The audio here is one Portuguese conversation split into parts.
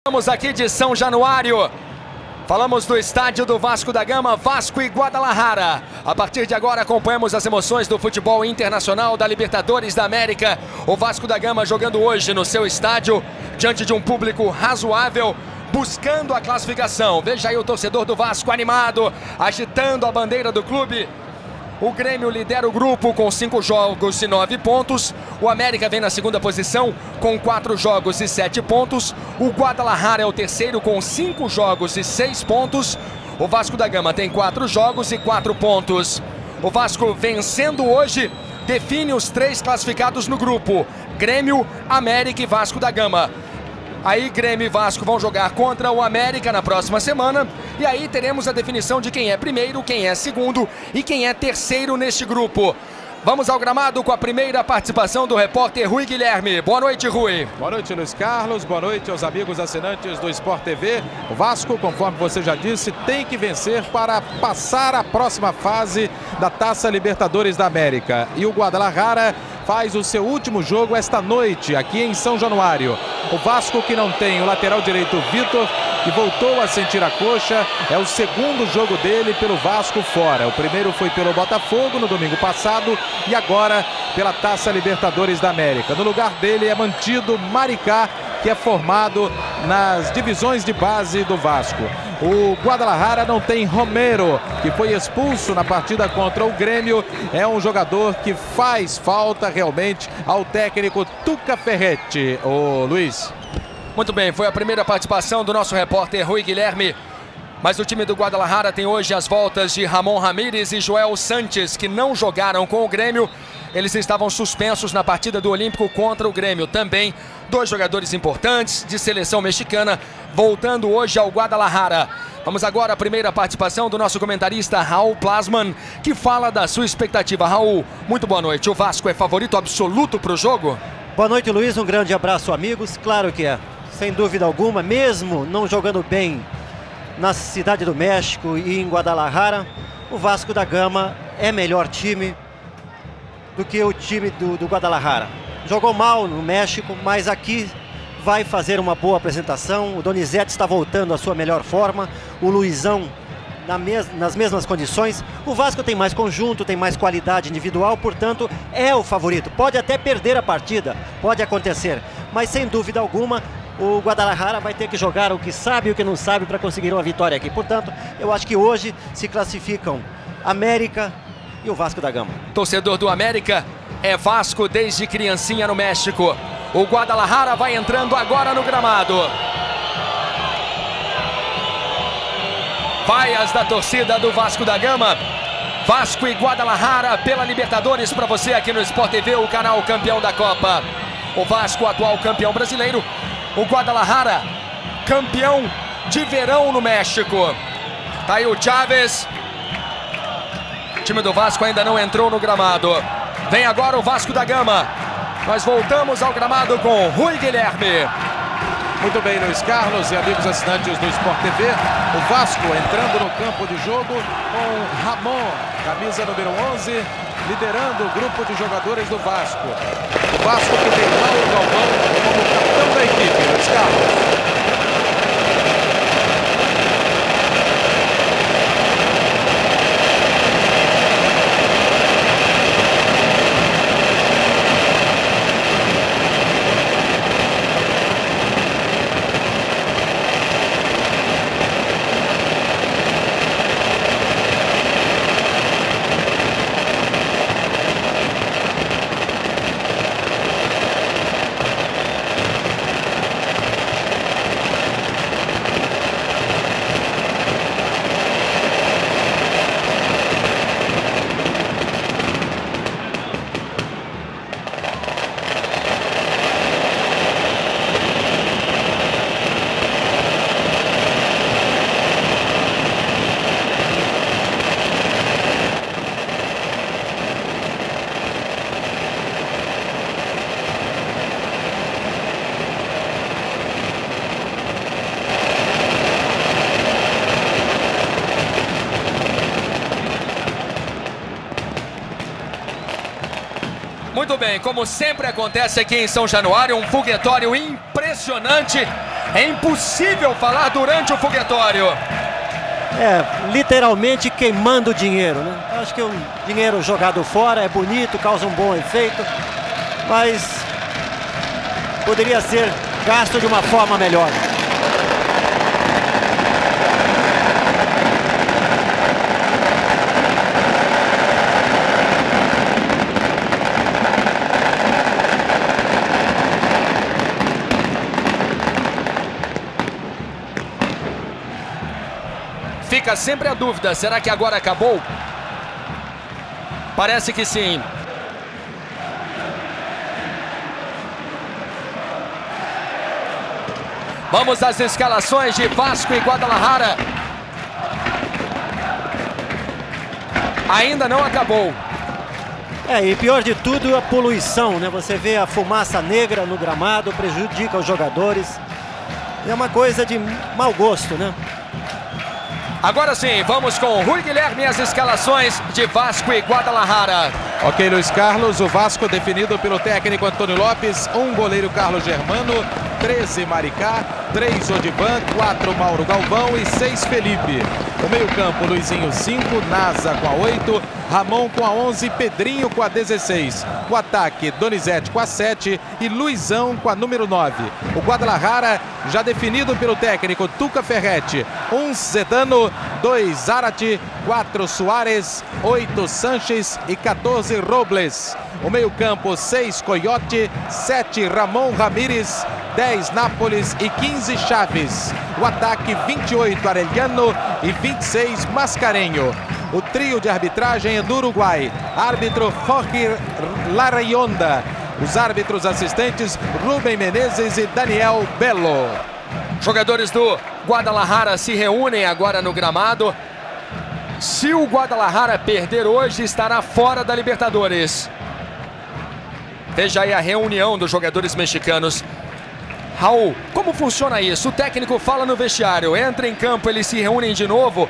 Estamos aqui de São Januário. Falamos do estádio do Vasco da Gama, Vasco e Guadalajara. A partir de agora acompanhamos as emoções do futebol internacional da Libertadores da América. O Vasco da Gama jogando hoje no seu estádio, diante de um público razoável, buscando a classificação. Veja aí o torcedor do Vasco animado, agitando a bandeira do clube. O Grêmio lidera o grupo com 5 jogos e 9 pontos. O América vem na segunda posição com 4 jogos e 7 pontos. O Guadalajara é o terceiro com 5 jogos e 6 pontos. O Vasco da Gama tem 4 jogos e 4 pontos. O Vasco vencendo hoje define os 3 classificados no grupo: Grêmio, América e Vasco da Gama. Aí Grêmio e Vasco vão jogar contra o América na próxima semana. E aí teremos a definição de quem é primeiro, quem é segundo e quem é terceiro neste grupo. Vamos ao gramado com a primeira participação do repórter Rui Guilherme. Boa noite, Rui. Boa noite, Luiz Carlos. Boa noite aos amigos assinantes do Sport TV. O Vasco, conforme você já disse, tem que vencer para passar a próxima fase da Taça Libertadores da América. E o Guadalajara faz o seu último jogo esta noite, aqui em São Januário. O Vasco, que não tem o lateral direito Vitor, que voltou a sentir a coxa, é o segundo jogo dele pelo Vasco fora. O primeiro foi pelo Botafogo no domingo passado e agora pela Taça Libertadores da América. No lugar dele é mantido Maricá, que é formado nas divisões de base do Vasco. O Guadalajara não tem Romero, que foi expulso na partida contra o Grêmio. É um jogador que faz falta realmente ao técnico Tuca Ferretti. Ô Luiz. Muito bem, foi a primeira participação do nosso repórter Rui Guilherme. Mas o time do Guadalajara tem hoje as voltas de Ramon Ramírez e Joel Sanches, que não jogaram com o Grêmio. Eles estavam suspensos na partida do Olímpico contra o Grêmio. Também 2 jogadores importantes de seleção mexicana voltando hoje ao Guadalajara. Vamos agora à primeira participação do nosso comentarista Raul Plasman, que fala da sua expectativa. Raul, muito boa noite. O Vasco é favorito absoluto para o jogo? Boa noite, Luiz. Um grande abraço, amigos. Claro que é. Sem dúvida alguma, mesmo não jogando bem na Cidade do México e em Guadalajara, o Vasco da Gama é melhor time do que o time do Guadalajara. Jogou mal no México, mas aqui vai fazer uma boa apresentação. O Donizete está voltando à sua melhor forma, o Luizão nas mesmas condições. O Vasco tem mais conjunto, tem mais qualidade individual, portanto é o favorito. Pode até perder a partida, pode acontecer, mas sem dúvida alguma o Guadalajara vai ter que jogar o que sabe e o que não sabe para conseguir uma vitória aqui. Portanto, eu acho que hoje se classificam América e o Vasco da Gama. Torcedor do América é Vasco desde criancinha no México. O Guadalajara vai entrando agora no gramado. Vaias da torcida do Vasco da Gama. Vasco e Guadalajara pela Libertadores para você aqui no Sport TV, o canal campeão da Copa. O Vasco, atual campeão brasileiro. O Guadalajara, campeão de verão no México. Tá aí o Chávez. O time do Vasco ainda não entrou no gramado. Vem agora o Vasco da Gama. Nós voltamos ao gramado com Rui Guilherme. Muito bem, Luiz Carlos e amigos assinantes do Sport TV. O Vasco entrando no campo de jogo com Ramon, camisa número 11, liderando o grupo de jogadores do Vasco. O Vasco que tem Mauro Galvão como capitão da equipe, Luiz Carlos. Muito bem, como sempre acontece aqui em São Januário, um foguetório impressionante É impossível falar durante o foguetório. Literalmente queimando dinheiro, né? Acho que o dinheiro jogado fora é bonito, causa um bom efeito, mas poderia ser gasto de uma forma melhor. Fica sempre a dúvida, será que agora acabou? Parece que sim. Vamos às escalações de Vasco e Guadalajara. Ainda não acabou. E pior de tudo, a poluição, né? Você vê a fumaça negra no gramado, prejudica os jogadores. É uma coisa de mau gosto, né? Agora sim, vamos com Rui Guilherme e as escalações de Vasco e Guadalajara. Ok, Luiz Carlos, o Vasco definido pelo técnico Antônio Lopes, 1 goleiro Carlos Germano, 13 Maricá, 3 Odivan, 4 Mauro Galvão e 6 Felipe. O meio-campo, Luizinho 5, Nasa com a 8, Ramon com a 11, Pedrinho com a 16. O ataque, Donizete com a 7 e Luizão com a número 9. O Guadalajara já definido pelo técnico Tuca Ferretti, 1 Zedano, 2 Zarate, 4 Soares, 8 Sanches e 14 Robles. O meio-campo, 6 Coyote, 7 Ramon Ramírez, 10 Nápoles e 15 Chaves. O ataque, 28 Arellano e 26 Mascarenho. O trio de arbitragem é do Uruguai. Árbitro Jorge Larayonda. Os árbitros assistentes, Rubem Menezes e Daniel Belo. Jogadores do Guadalajara se reúnem agora no gramado. Se o Guadalajara perder hoje, estará fora da Libertadores. Veja aí a reunião dos jogadores mexicanos. Raul, como funciona isso? O técnico fala no vestiário, entra em campo, eles se reúnem de novo.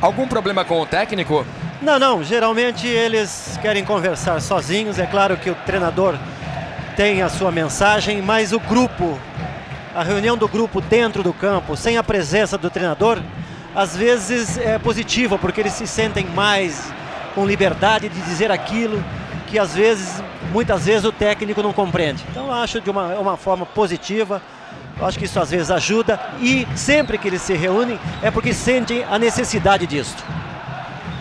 Algum problema com o técnico? Não. Geralmente eles querem conversar sozinhos. É claro que o treinador tem a sua mensagem, mas o grupo, a reunião do grupo dentro do campo, sem a presença do treinador, às vezes é positiva, porque eles se sentem mais com liberdade de dizer aquilo que muitas vezes o técnico não compreende. Então eu acho de uma forma positiva. Eu acho que isso às vezes ajuda, e sempre que eles se reúnem é porque sentem a necessidade disso.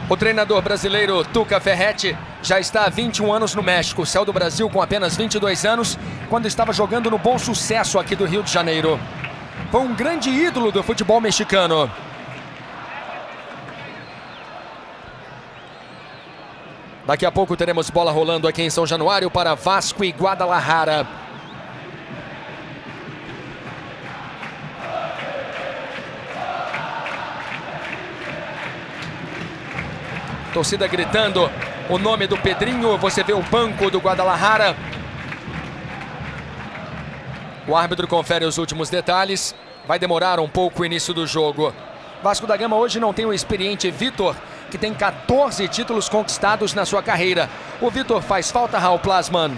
O treinador brasileiro Tuca Ferretti já está há 21 anos no México. Saiu do Brasil com apenas 22 anos, quando estava jogando no Bom Sucesso aqui do Rio de Janeiro. Foi um grande ídolo do futebol mexicano. Daqui a pouco teremos bola rolando aqui em São Januário para Vasco e Guadalajara. Torcida gritando o nome do Pedrinho. Você vê o banco do Guadalajara. O árbitro confere os últimos detalhes. Vai demorar um pouco o início do jogo. Vasco da Gama hoje não tem o experiente Vitor, que tem 14 títulos conquistados na sua carreira. O Vitor faz falta, Raul Plasman?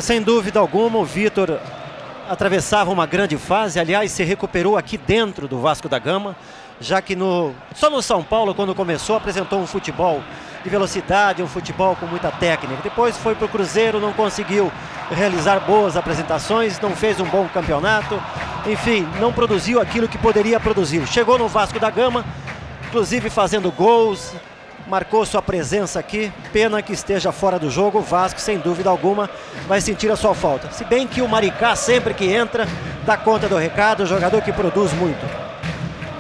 Sem dúvida alguma, o Vitor atravessava uma grande fase. Aliás, se recuperou aqui dentro do Vasco da Gama, já que só no São Paulo, quando começou, apresentou um futebol de velocidade, um futebol com muita técnica. Depois foi para o Cruzeiro, não conseguiu realizar boas apresentações, não fez um bom campeonato, enfim, não produziu aquilo que poderia produzir. Chegou no Vasco da Gama, inclusive fazendo gols, marcou sua presença aqui. Pena que esteja fora do jogo. O Vasco, sem dúvida alguma, vai sentir a sua falta. Se bem que o Maricá, sempre que entra, dá conta do recado, jogador que produz muito.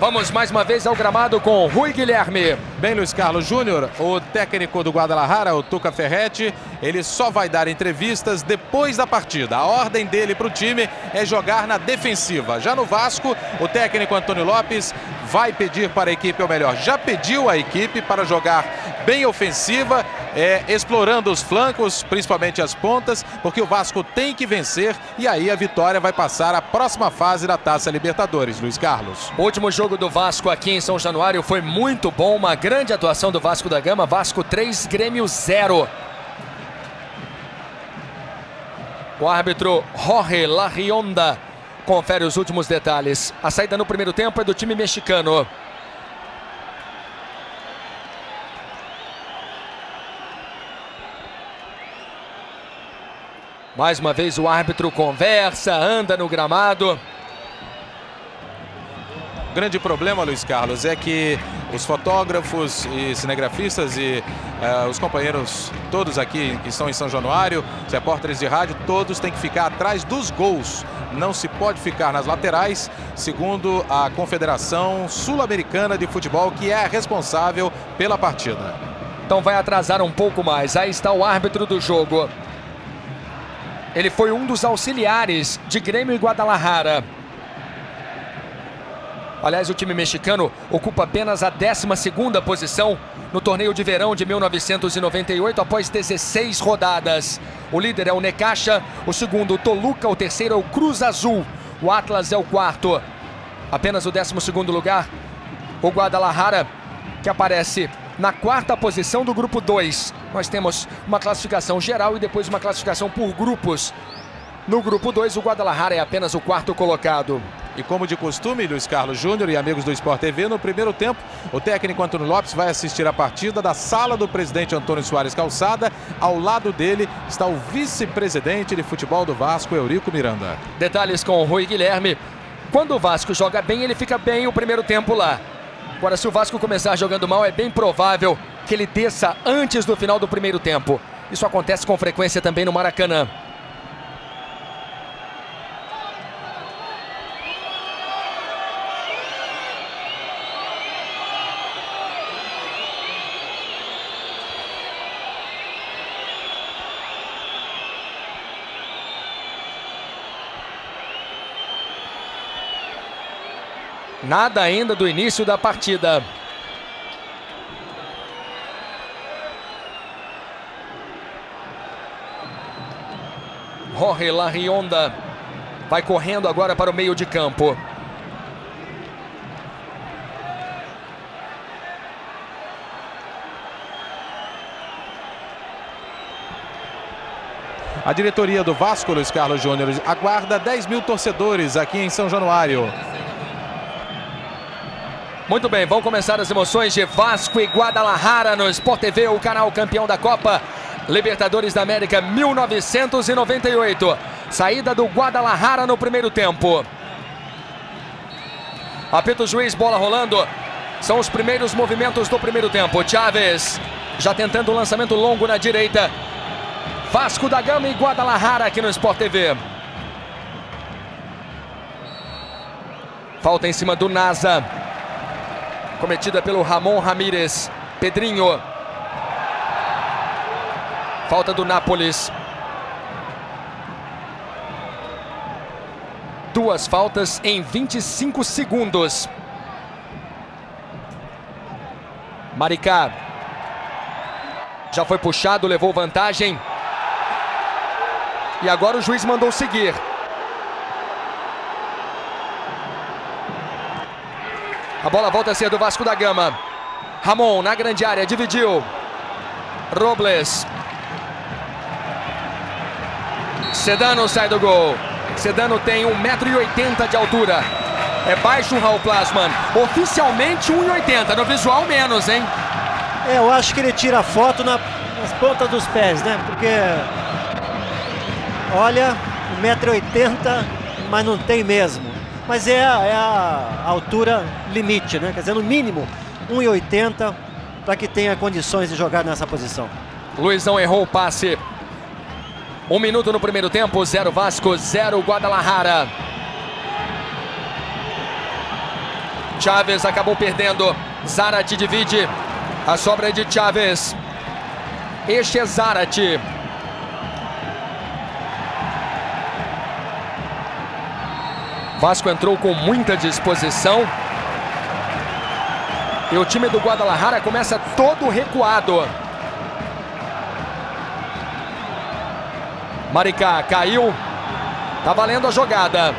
Vamos mais uma vez ao gramado com Rui Guilherme. Bem, Luiz Carlos Júnior, o técnico do Guadalajara, o Tuca Ferretti, ele só vai dar entrevistas depois da partida. A ordem dele para o time é jogar na defensiva. Já no Vasco, o técnico Antônio Lopes vai pedir para a equipe, ou melhor, já pediu à equipe para jogar bem ofensiva, explorando os flancos, principalmente as pontas, porque o Vasco tem que vencer e aí a vitória vai passar à próxima fase da Taça Libertadores, Luiz Carlos. O último jogo do Vasco aqui em São Januário foi muito bom, uma grande atuação do Vasco da Gama. Vasco 3, Grêmio 0. O árbitro Jorge Larionda Confere os últimos detalhes. A saída no primeiro tempo é do time mexicano. Mais uma vez o árbitro conversa, anda no gramado. O grande problema, Luiz Carlos, é que os fotógrafos e cinegrafistas e os companheiros todos aqui que estão em São Januário, os repórteres de rádio, todos têm que ficar atrás dos gols. Não se pode ficar nas laterais, segundo a Confederação Sul-Americana de Futebol, que é a responsável pela partida. Então vai atrasar um pouco mais. Aí está o árbitro do jogo. Ele foi um dos auxiliares de Grêmio e Guadalajara. Aliás, o time mexicano ocupa apenas a 12ª posição no torneio de verão de 1998, após 16 rodadas. O líder é o Necaxa, o segundo o Toluca, o terceiro é o Cruz Azul, o Atlas é o quarto. Apenas o 12º lugar, o Guadalajara, que aparece na 4ª posição do grupo 2. Nós temos uma classificação geral e depois uma classificação por grupos. No grupo 2, o Guadalajara é apenas o 4º colocado. E como de costume, Luiz Carlos Júnior e amigos do Sport TV, no primeiro tempo, o técnico Antônio Lopes vai assistir a partida da sala do presidente Antônio Soares Calçada. Ao lado dele está o vice-presidente de futebol do Vasco, Eurico Miranda. Detalhes com o Rui Guilherme. Quando o Vasco joga bem, ele fica bem o primeiro tempo lá. Agora, se o Vasco começar jogando mal, é bem provável que ele desça antes do final do primeiro tempo. Isso acontece com frequência também no Maracanã. Nada ainda do início da partida. Jorge Larrionda vai correndo agora para o meio de campo. A diretoria do Vasco, Luiz Carlos Júnior, aguarda 10 mil torcedores aqui em São Januário. Muito bem, vão começar as emoções de Vasco e Guadalajara no Sport TV, o canal campeão da Copa Libertadores da América 1998. Saída do Guadalajara no primeiro tempo. Apita o juiz, bola rolando. São os primeiros movimentos do primeiro tempo. Chaves já tentando o lançamento longo na direita. Vasco da Gama e Guadalajara aqui no Sport TV. Falta em cima do Nasa, cometida pelo Ramon Ramírez. Pedrinho. Falta do Nápoles. Duas faltas em 25 segundos. Maricá. Já foi puxado, levou vantagem. E agora o juiz mandou seguir. A bola volta a ser do Vasco da Gama. Ramon na grande área, dividiu. Robles. Sedano sai do gol. Sedano tem 1,80 m de altura. É baixo o Raul Plasman. Oficialmente 1,80 m, no visual menos, hein? Eu acho que ele tira foto nas pontas dos pés, né? Porque, olha, 1,80 m, mas não tem mesmo. Mas é a altura limite, né? Quer dizer, no mínimo 1,80 m para que tenha condições de jogar nessa posição. Luizão errou o passe. 1 minuto no primeiro tempo, 0 Vasco, 0 Guadalajara. Chaves acabou perdendo. Zarate divide. A sobra é de Chaves. Este é Zarate. Vasco entrou com muita disposição. E o time do Guadalajara começa todo recuado. Maricá caiu. Tá valendo a jogada.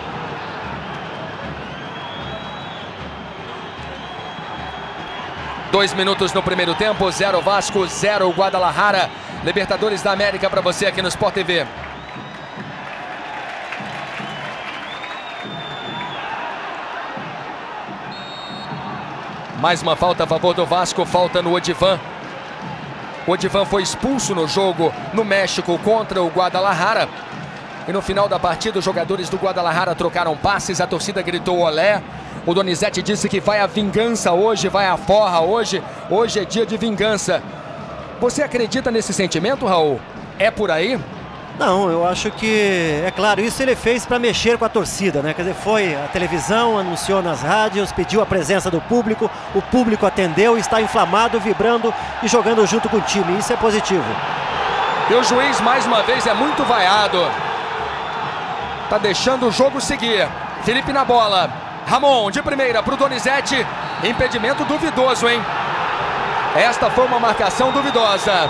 Dois minutos no primeiro tempo, 0 Vasco, 0 Guadalajara. Libertadores da América para você aqui no Sport TV. Mais uma falta a favor do Vasco, falta no Odivan. O Odivan foi expulso no jogo no México contra o Guadalajara. E no final da partida, os jogadores do Guadalajara trocaram passes, a torcida gritou olé. O Donizete disse que vai a vingança hoje, vai a forra hoje. Hoje é dia de vingança. Você acredita nesse sentimento, Raul? É por aí? Não, eu acho que, é claro, isso ele fez para mexer com a torcida, né? Quer dizer, foi à televisão, anunciou nas rádios, pediu a presença do público, o público atendeu, está inflamado, vibrando e jogando junto com o time, isso é positivo. E o juiz, mais uma vez, é muito vaiado. Tá deixando o jogo seguir. Felipe na bola. Ramon de primeira para o Donizete. Impedimento duvidoso, hein? Esta foi uma marcação duvidosa.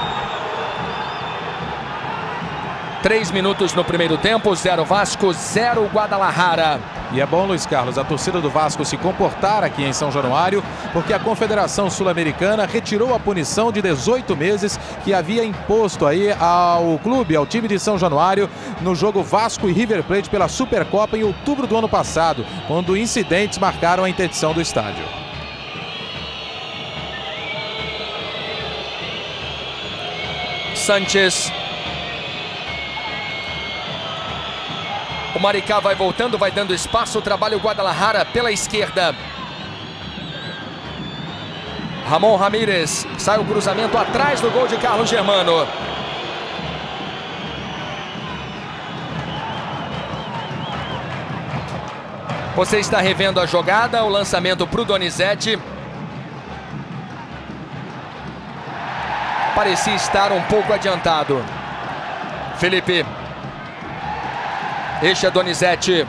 3 minutos no primeiro tempo, 0 Vasco, 0 Guadalajara. E é bom, Luiz Carlos, a torcida do Vasco se comportar aqui em São Januário, porque a Confederação Sul-Americana retirou a punição de 18 meses que havia imposto aí ao clube, ao time de São Januário, no jogo Vasco e River Plate pela Supercopa em outubro do ano passado, quando incidentes marcaram a interdição do estádio. Sanches. O Maricá vai voltando, vai dando espaço, trabalha o Guadalajara pela esquerda. Ramon Ramírez, sai o cruzamento atrás do gol de Carlos Germano. Você está revendo a jogada, o lançamento para o Donizete. Parecia estar um pouco adiantado. Felipe. Este é Donizete.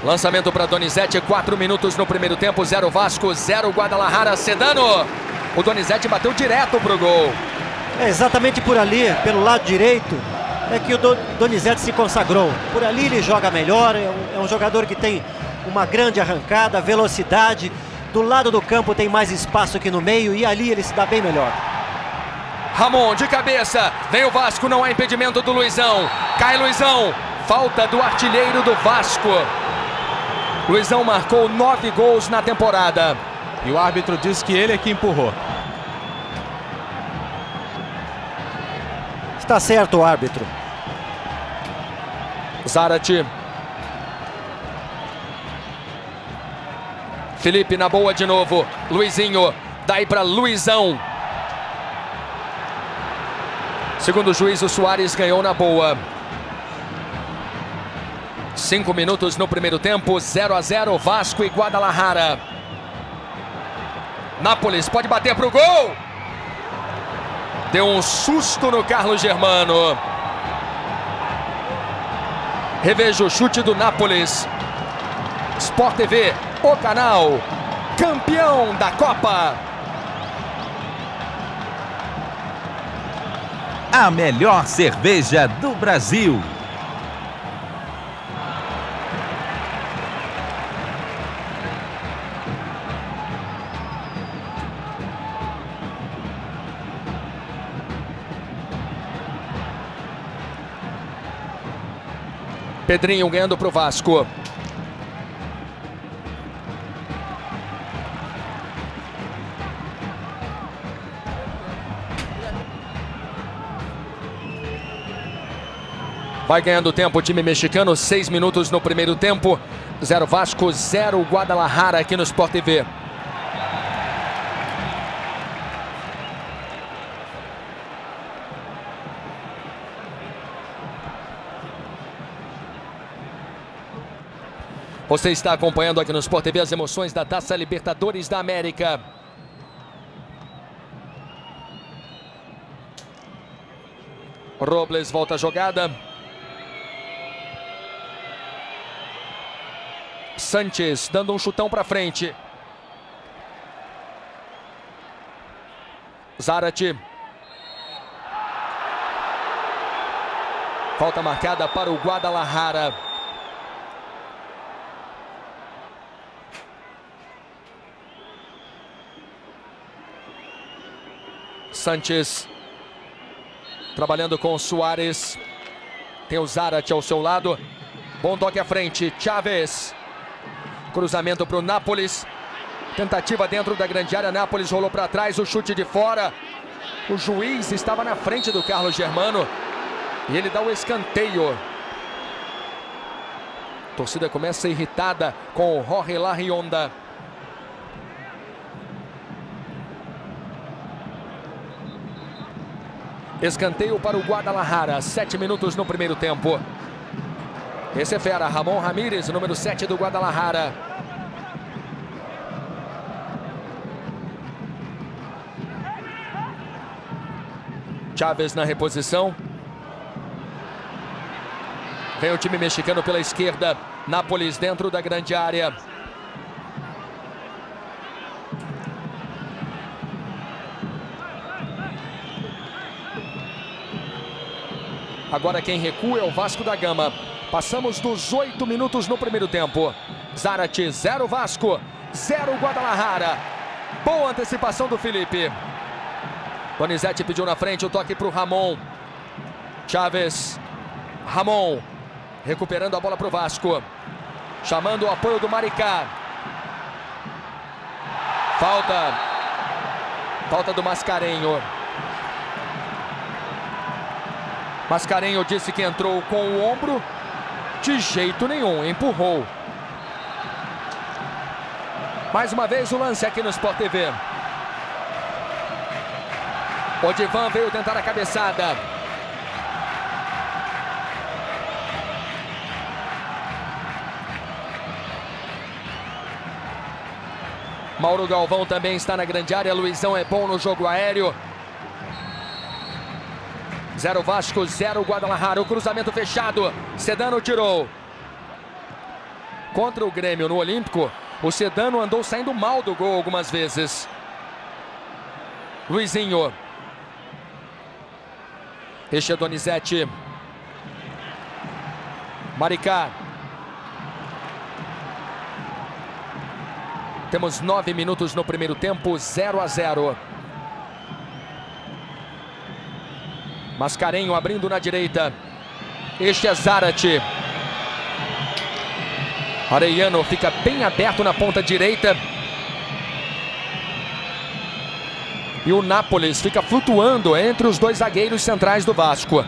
Lançamento para Donizete, 4 minutos no primeiro tempo, 0 Vasco, 0 Guadalajara. Sedano. O Donizete bateu direto pro gol. É exatamente por ali, pelo lado direito, é que o Donizete se consagrou. Por ali ele joga melhor, é um jogador que tem uma grande arrancada, velocidade. Do lado do campo tem mais espaço que no meio e ali ele se dá bem melhor. Ramon de cabeça, vem o Vasco, não há impedimento do Luizão. Cai Luizão, falta do artilheiro do Vasco. Luizão marcou 9 gols na temporada. E o árbitro disse que ele é que empurrou. Está certo o árbitro. Zarate. Felipe na boa de novo. Luizinho, daí para Luizão. Segundo o juiz, o Soares ganhou na boa. 5 minutos no primeiro tempo, 0 a 0, Vasco e Guadalajara. Nápoles pode bater para o gol. Deu um susto no Carlos Germano. Reveja o chute do Nápoles. Sport TV, o canal campeão da Copa. A melhor cerveja do Brasil. Pedrinho ganhando para o Vasco. Vai ganhando tempo o time mexicano, 6 minutos no primeiro tempo. 0 Vasco, 0 Guadalajara aqui no Sport TV. Você está acompanhando aqui no Sport TV as emoções da Taça Libertadores da América. Robles volta a jogada. Sanches dando um chutão para frente. Zarate. Falta marcada para o Guadalajara. Sanches trabalhando com o Soares. Tem o Zarate ao seu lado. Bom toque à frente, Chaves. Cruzamento para o Nápoles. Tentativa dentro da grande área, Nápoles rolou para trás, o chute de fora. O juiz estava na frente do Carlos Germano e ele dá o escanteio. A torcida começa irritada com o Jorge Larrionda. Escanteio para o Guadalajara, 7 minutos no primeiro tempo. Esse é fera, Ramon Ramírez, número 7 do Guadalajara. Chaves na reposição. Vem o time mexicano pela esquerda. Nápoles dentro da grande área. Agora quem recua é o Vasco da Gama. Passamos dos 8 minutos no primeiro tempo. Zarate, 0 Vasco, 0 Guadalajara. Boa antecipação do Felipe. Donizete pediu na frente o toque para o Ramon. Chaves. Ramon. Recuperando a bola para o Vasco. Chamando o apoio do Maricá. Falta do Mascarenho. Mascarenho disse que entrou com o ombro. De jeito nenhum, empurrou. Mais uma vez o lance aqui no Sport TV. Odivan veio tentar a cabeçada. Mauro Galvão também está na grande área. Luizão é bom no jogo aéreo. 0 Vasco, 0 Guadalajara. O cruzamento fechado. Sedano tirou. Contra o Grêmio no Olímpico, o Sedano andou saindo mal do gol algumas vezes. Luizinho. Este é Donizete. Maricá. Temos 9 minutos no primeiro tempo, 0-0. Mascarenho abrindo na direita. Este é Zarate. Arellano fica bem aberto na ponta direita. E o Nápoles fica flutuando entre os dois zagueiros centrais do Vasco.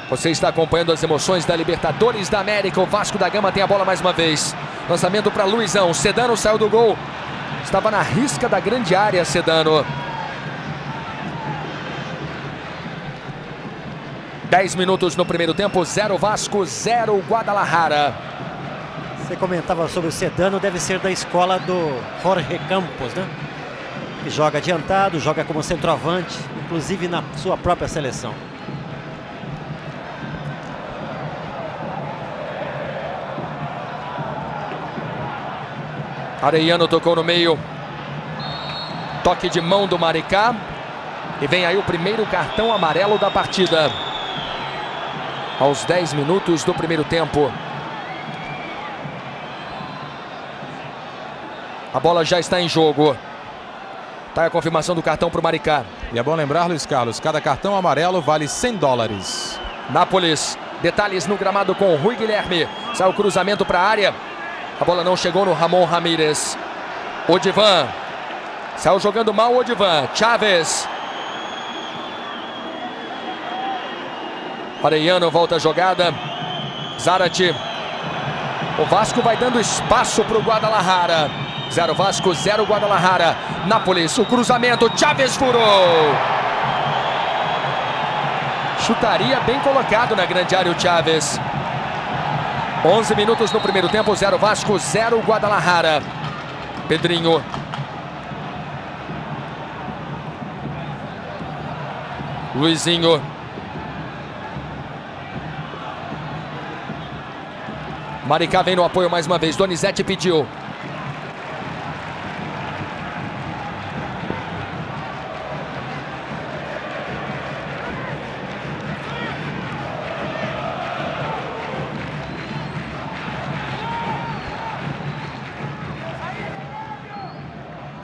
Você está acompanhando as emoções da Libertadores da América. O Vasco da Gama tem a bola mais uma vez. Lançamento para Luizão. Sedano saiu do gol. Estava na risca da grande área, Sedano. 10 minutos no primeiro tempo. 0 Vasco, 0 Guadalajara. Você comentava sobre o Sedano, deve ser da escola do Jorge Campos, né? Que joga adiantado, joga como centroavante, inclusive na sua própria seleção. Arellano tocou no meio. Toque de mão do Maricá. E vem aí o primeiro cartão amarelo da partida. Aos 10 minutos do primeiro tempo. A bola já está em jogo. Tá a confirmação do cartão para o Maricá. E é bom lembrar, Luiz Carlos, cada cartão amarelo vale $100. Nápoles. Detalhes no gramado com o Rui Guilherme. Sai o cruzamento para a área. A bola não chegou no Ramon Ramírez. Odivan. Saiu jogando mal o Odivan. Chaves. Arellano volta a jogada. Zarate. O Vasco vai dando espaço para o Guadalajara. 0 Vasco, 0 Guadalajara. Nápoles, o cruzamento. Chaves furou. Chutaria bem colocado na grande área o Chaves. 11 minutos no primeiro tempo, 0 Vasco, 0 Guadalajara. Pedrinho. Luizinho. Maricá vem no apoio mais uma vez. Donizete pediu.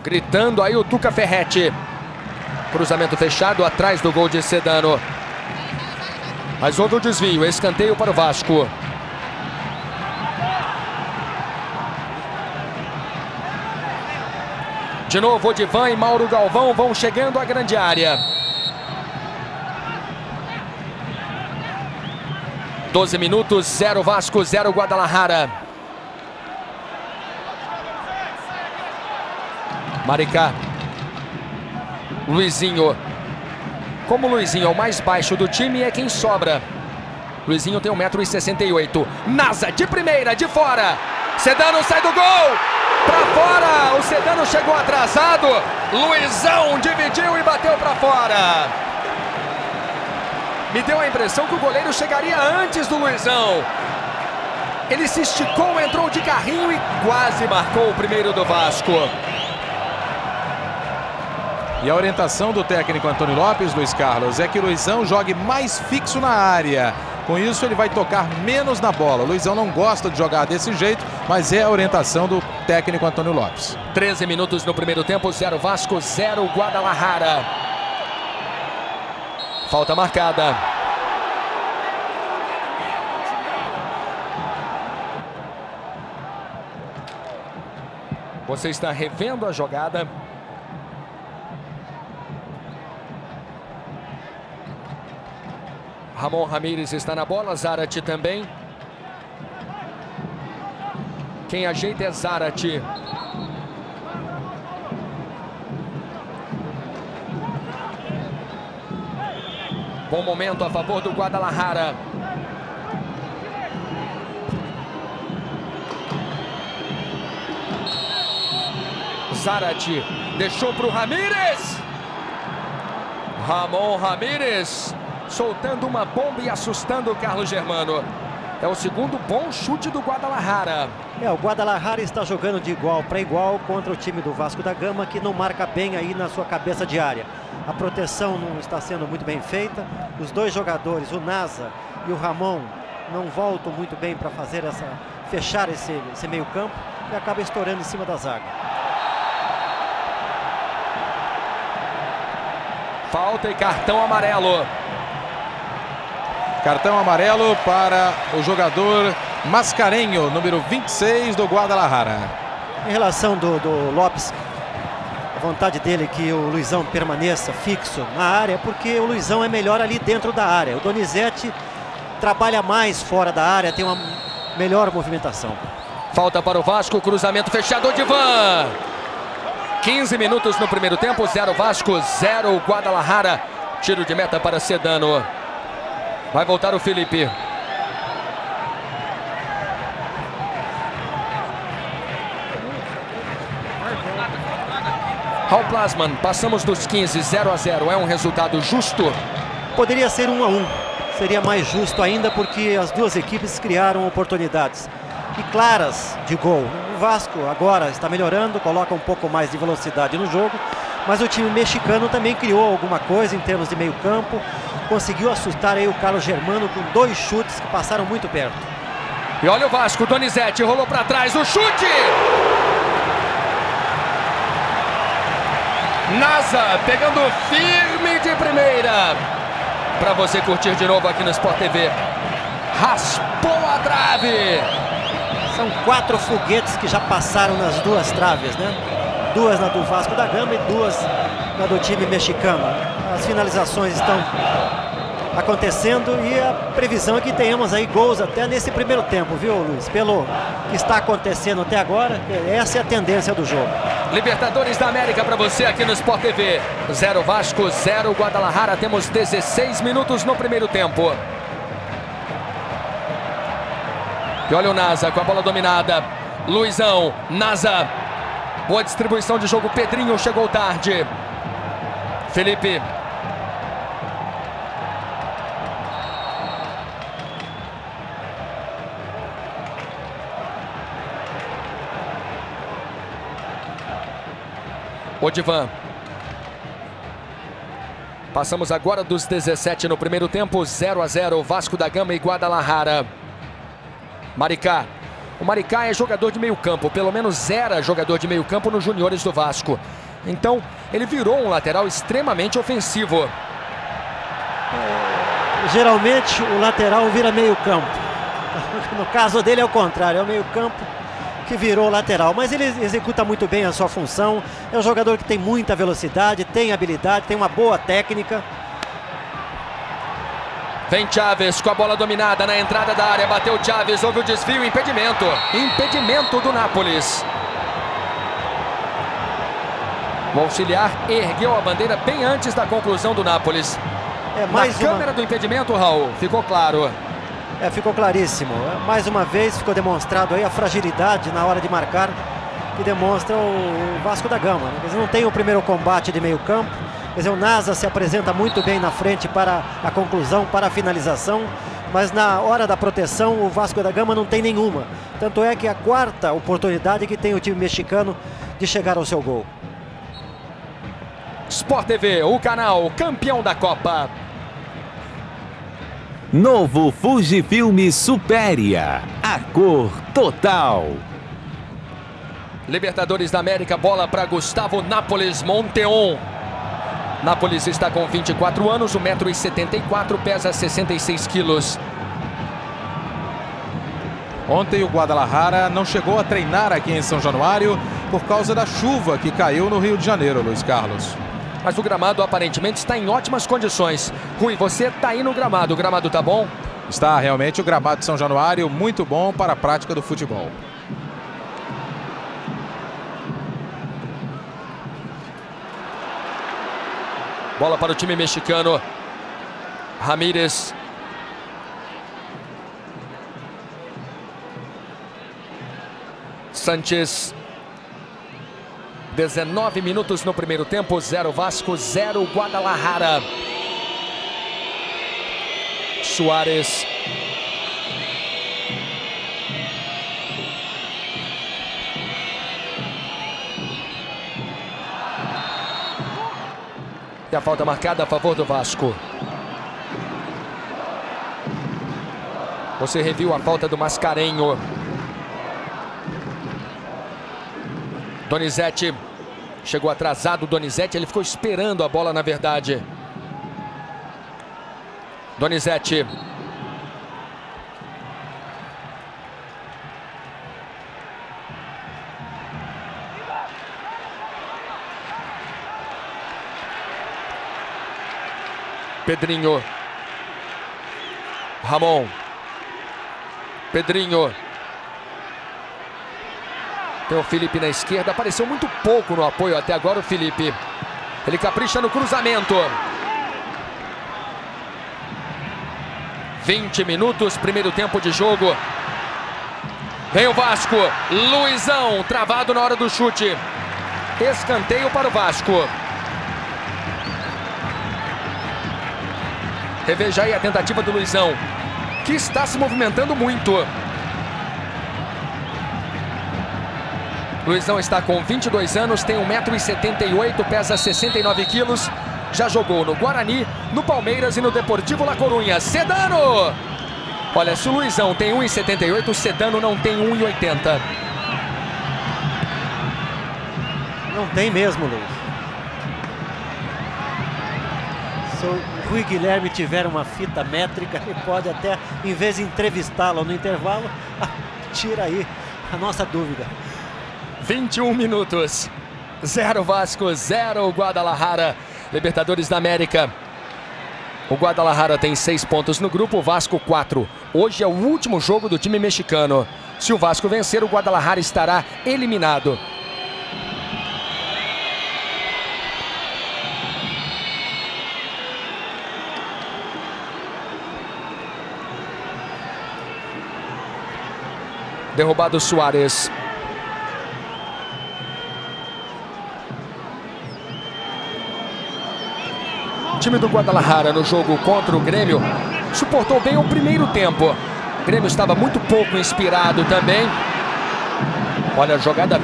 Gritando aí o Tuca Ferretti. Cruzamento fechado atrás do gol de Sedano. Mas houve o desvio, escanteio para o Vasco. De novo, Odivan e Mauro Galvão vão chegando à grande área. 12 minutos, 0 Vasco, 0 Guadalajara. Maricá. Luizinho. Como o Luizinho é o mais baixo do time, é quem sobra. Luizinho tem 1,68 m. Nasa de primeira, de fora. Sedano sai do gol. Pra fora. O Sedano chegou atrasado. Luizão dividiu e bateu pra fora. Me deu a impressão que o goleiro chegaria antes do Luizão. Ele se esticou, entrou de carrinho e quase marcou o primeiro do Vasco. E a orientação do técnico Antônio Lopes, Luiz Carlos, é que o Luizão jogue mais fixo na área. Com isso ele vai tocar menos na bola. O Luizão não gosta de jogar desse jeito, mas é a orientação do técnico Antônio Lopes. 13 minutos no primeiro tempo, 0 Vasco, 0 Guadalajara. Falta marcada. Você está revendo a jogada. Ramon Ramírez está na bola, Zarate também. Quem ajeita é Zarate. Bom momento a favor do Guadalajara. Zarate deixou para o Ramírez. Ramon Ramírez soltando uma bomba e assustando o Carlos Germano. É o segundo bom chute do Guadalajara. O Guadalajara está jogando de igual para igual contra o time do Vasco da Gama, que não marca bem aí na sua cabeça de área. A proteção não está sendo muito bem feita. Os dois jogadores, o Nasa e o Ramon, não voltam muito bem para fechar esse meio campo e acaba estourando em cima da zaga. Falta e cartão amarelo. Cartão amarelo para o jogador Mascarenho, número 26 do Guadalajara. Em relação do Lopes, a vontade dele é que o Luizão permaneça fixo na área, porque o Luizão é melhor ali dentro da área. O Donizete trabalha mais fora da área, tem uma melhor movimentação. Falta para o Vasco, cruzamento fechado, Odivan. 15 minutos no primeiro tempo, 0 Vasco, 0 Guadalajara. Tiro de meta para Sedano. Vai voltar o Felipe. Raul Plasman, passamos dos 15, 0-0. É um resultado justo? Poderia ser 1-1. Seria mais justo ainda porque as duas equipes criaram oportunidades e claras de gol. O Vasco agora está melhorando, coloca um pouco mais de velocidade no jogo, mas o time mexicano também criou alguma coisa em termos de meio campo. Conseguiu assustar aí o Carlos Germano com 2 chutes que passaram muito perto. E olha o Vasco, Donizete rolou para trás, o chute! Nasa pegando firme de primeira. Para você curtir de novo aqui no Sport TV. Raspou a trave. São 4 foguetes que já passaram nas 2 traves, né? 2 na do Vasco da Gama e 2 na do time mexicano. As finalizações estão acontecendo e a previsão é que tenhamos aí gols até nesse primeiro tempo, viu, Luiz? Pelo que está acontecendo até agora, essa é a tendência do jogo. Libertadores da América para você aqui no Sport TV. 0 Vasco, 0 Guadalajara. Temos 16 minutos no primeiro tempo. E olha o Nasa com a bola dominada. Luizão, Nasa. Boa distribuição de jogo, Pedrinho chegou tarde. Felipe. Odivan. Passamos agora dos 17 no primeiro tempo, 0-0, Vasco da Gama e Guadalajara. Maricá. O Maricá é jogador de meio campo, pelo menos era jogador de meio campo nos juniores do Vasco. Então, ele virou um lateral extremamente ofensivo. Geralmente, o lateral vira meio campo. No caso dele é o contrário, é o meio campo que virou lateral. Mas ele executa muito bem a sua função. É um jogador que tem muita velocidade, tem habilidade, tem uma boa técnica. Vem Chaves com a bola dominada na entrada da área. Bateu Chaves, houve o desvio, impedimento. Impedimento do Nápoles. O auxiliar ergueu a bandeira bem antes da conclusão do Nápoles. Na câmera do impedimento, Raul, ficou claro. Ficou claríssimo. Mais uma vez ficou demonstrado aí a fragilidade na hora de marcar, que demonstra o Vasco da Gama, né? Eles não têm o primeiro combate de meio campo. Quer dizer, o Nasa se apresenta muito bem na frente para a conclusão, para a finalização, mas na hora da proteção o Vasco da Gama não tem nenhuma. Tanto é que é a quarta oportunidade que tem o time mexicano de chegar ao seu gol. Sport TV, o canal campeão da Copa. Novo Fujifilm Superia, a cor total. Libertadores da América, bola para Gustavo Nápoles Monteon. Nápoles está com 24 anos, 1,74 m, pesa 66 quilos. Ontem o Guadalajara não chegou a treinar aqui em São Januário por causa da chuva que caiu no Rio de Janeiro, Luiz Carlos. Mas o gramado aparentemente está em ótimas condições. Rui, você está aí no gramado. O gramado está bom? Está realmente o gramado de São Januário muito bom para a prática do futebol. Bola para o time mexicano. Ramírez. Sánchez. 19 minutos no primeiro tempo, 0 Vasco, 0 Guadalajara. Suárez. E a falta marcada a favor do Vasco. Você reviu a falta do Mascarenho. Donizete, chegou atrasado o Donizete, ele ficou esperando a bola na verdade. Donizete. Pedrinho. Ramon. Pedrinho. Tem o Felipe na esquerda, apareceu muito pouco no apoio até agora o Felipe. Ele capricha no cruzamento. 20 minutos, primeiro tempo de jogo. Vem o Vasco, Luizão, travado na hora do chute. Escanteio para o Vasco. Reveja aí a tentativa do Luizão, que está se movimentando muito. Luizão está com 22 anos, tem 1,78 m, pesa 69 quilos. Já jogou no Guarani, no Palmeiras e no Deportivo La Coruña. Sedano! Olha, se o Luizão tem 1,78 m, o Sedano não tem 1,80 m. Não tem mesmo, Luiz. Se o Rui Guilherme tiver uma fita métrica, ele pode até, em vez de entrevistá-lo no intervalo, tira aí a nossa dúvida. 21 minutos, 0 Vasco, 0 Guadalajara, Libertadores da América. O Guadalajara tem 6 pontos no grupo, o Vasco 4. Hoje é o último jogo do time mexicano. Se o Vasco vencer, o Guadalajara estará eliminado. Derrubado Suárez. O time do Guadalajara no jogo contra o Grêmio suportou bem o primeiro tempo. O Grêmio estava muito pouco inspirado também. Olha a jogada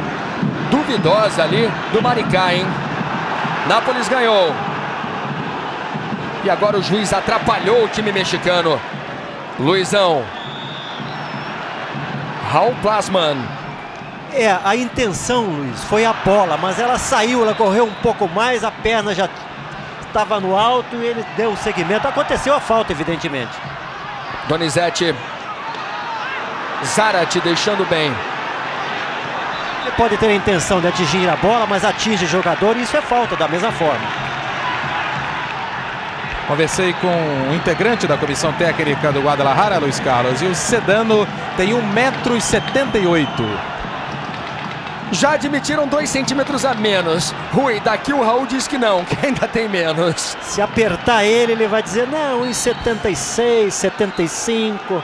duvidosa ali do Maricá, hein? Nápoles ganhou. E agora o juiz atrapalhou o time A intenção, Luiz, foi a bola, mas ela saiu, ela correu um pouco mais, a perna já estava no alto e ele deu o segmento. Aconteceu a falta, evidentemente. Donizete. Zarate deixando bem. Ele pode ter a intenção de atingir a bola, mas atinge o jogador e isso é falta da mesma forma. Conversei com um integrante da comissão técnica do Guadalajara, Luiz Carlos, e o Sedano tem 1,78 m. Já admitiram 2 centímetros a menos. Rui, daqui o Raul diz que não, que ainda tem menos. Se apertar ele vai dizer, não, 1,76, 75.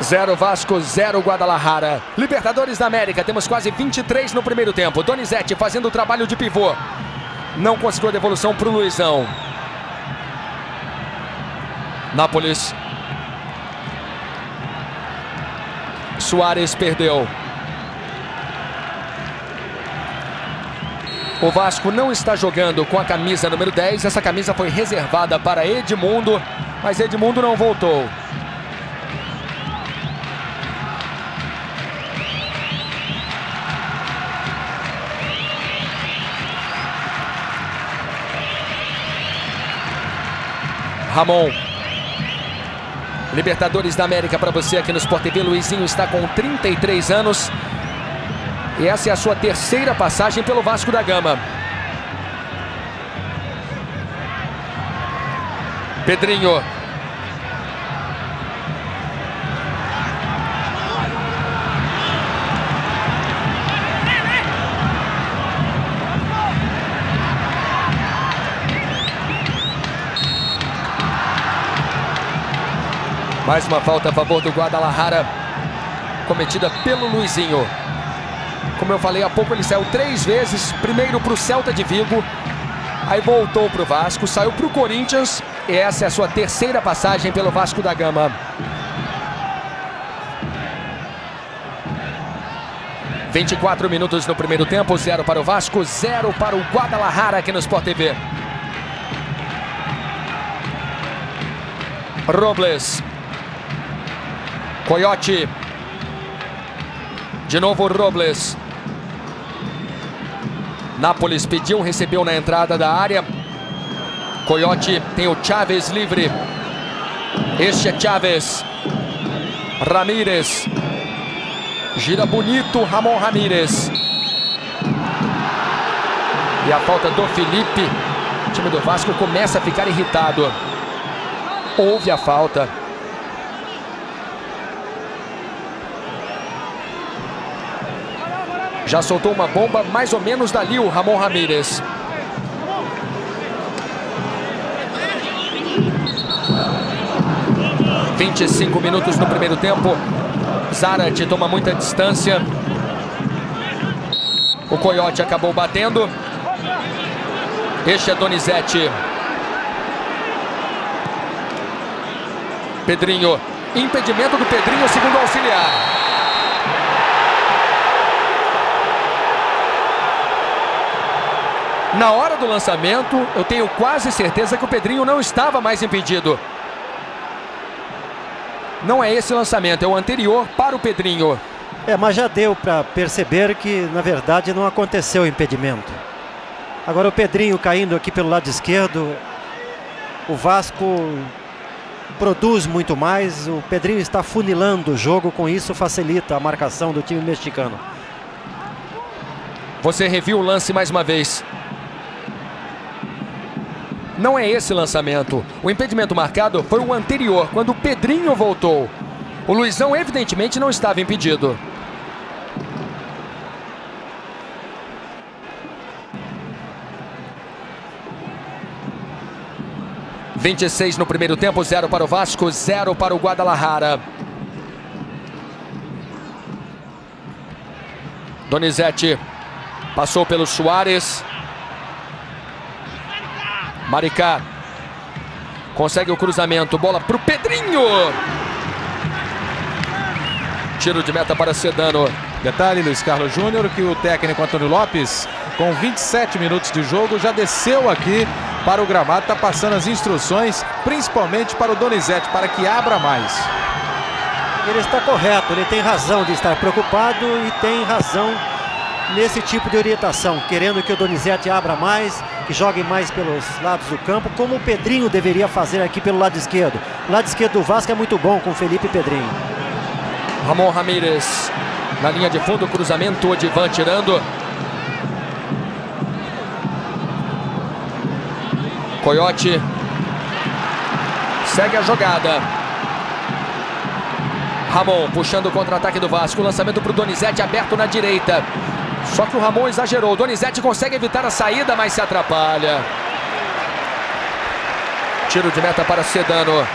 0 Vasco, 0 Guadalajara. Libertadores da América, temos quase 23 no primeiro tempo. Donizete fazendo o trabalho de pivô. Não conseguiu a devolução para o Luizão. Nápoles. Suárez perdeu. O Vasco não está jogando com a camisa número 10. Essa camisa foi reservada para Edmundo, mas Edmundo não voltou. Ramon. Libertadores da América para você aqui no Sport TV. Luizinho está com 33 anos. E essa é a sua terceira passagem pelo Vasco da Gama. Pedrinho. Mais uma falta a favor do Guadalajara, cometida pelo Luizinho. Como eu falei há pouco, ele saiu 3 vezes. Primeiro para o Celta de Vigo, aí voltou para o Vasco, saiu para o Corinthians. E essa é a sua terceira passagem pelo Vasco da Gama. 24 minutos no primeiro tempo, 0 para o Vasco, 0 para o Guadalajara aqui no Sport TV. Robles. Coyote. De novo Robles. Nápoles pediu, recebeu na entrada da área. Coyote tem o Chaves livre. Este é Chaves. Ramírez. Gira bonito Ramon Ramírez. E a falta do Felipe. O time do Vasco começa a ficar irritado. Houve a falta. Já soltou uma bomba mais ou menos dali o Ramon Ramírez. – 25 minutos no primeiro tempo. Zarate toma muita distância. O Coyote acabou batendo. Este é Donizete. Pedrinho. Impedimento do Pedrinho, segundo auxiliar. Na hora do lançamento, eu tenho quase certeza que o Pedrinho não estava mais impedido. Não é esse lançamento, é o anterior para o Pedrinho. Mas já deu para perceber que, na verdade, não aconteceu o impedimento. Agora o Pedrinho caindo aqui pelo lado esquerdo. O Vasco produz muito mais. O Pedrinho está funilando o jogo, com isso facilita a marcação do time mexicano. Você reviu o lance mais uma vez. Não é esse lançamento. O impedimento marcado foi o anterior, quando o Pedrinho voltou. O Luizão evidentemente não estava impedido. – 26 no primeiro tempo, 0 para o Vasco, 0 para o Guadalajara. Donizete passou pelo Suárez. Maricá consegue o cruzamento, bola para o Pedrinho. Tiro de meta para Sedano. Detalhe, Luiz Carlos Júnior, que o técnico Antônio Lopes, com 27 minutos de jogo, já desceu aqui para o gramado, está passando as instruções, principalmente para o Donizete, para que abra mais. Ele está correto, ele tem razão de estar preocupado e tem razão nesse tipo de orientação, querendo que o Donizete abra mais, que jogue mais pelos lados do campo, como o Pedrinho deveria fazer aqui pelo lado esquerdo. O lado esquerdo do Vasco é muito bom com Felipe e Pedrinho. Ramon Ramírez na linha de fundo, cruzamento, Odivan tirando. Coyote segue a jogada. Ramon puxando o contra-ataque do Vasco, lançamento para o Donizete aberto na direita. Só que o Ramon exagerou. O Donizete consegue evitar a saída, mas se atrapalha. Tiro de meta para Sedano.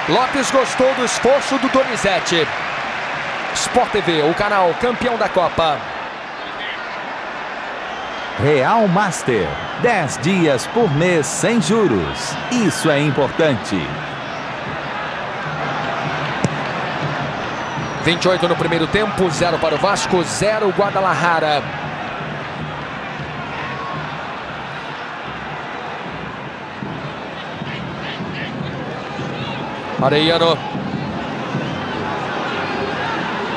Lopes gostou do esforço do Donizete. Sport TV, o canal campeão da Copa. Real Master, 10 dias por mês sem juros. Isso é importante. 28 no primeiro tempo, 0 para o Vasco, 0 Guadalajara. Arellano.